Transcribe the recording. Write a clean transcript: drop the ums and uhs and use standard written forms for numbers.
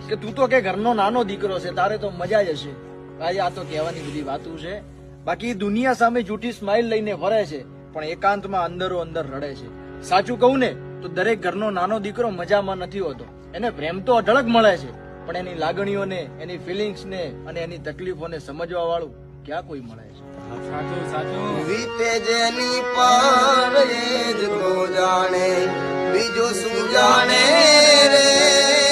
કે તું તો કે ઘરનો નાનો દીકરો છે, તારે તો મજા જ હશે. ભાઈ આ તો કહેવાની બધી વાતું છે. બાકી દુનિયા સામે જૂઠી સ્માઇલ લઈને ફરે છે, પણ એકાંતમાં અંદરો અંદર રડે છે. સાચું કહું ને તો દરેક ઘરનો નાનો દીકરો મજામાં નથી હોતો. એને પ્રેમ તો અઢળક મળે છે, પણ એની લાગણીઓને, એની ફિલિંગ્સને અને એની તકલીફોને સમજવા વાળું ક્યાં કોઈ મળે છે. સાચું સાચું. વીતે જેની પર એ જ તો જાણે, બીજું શું જાણે રે.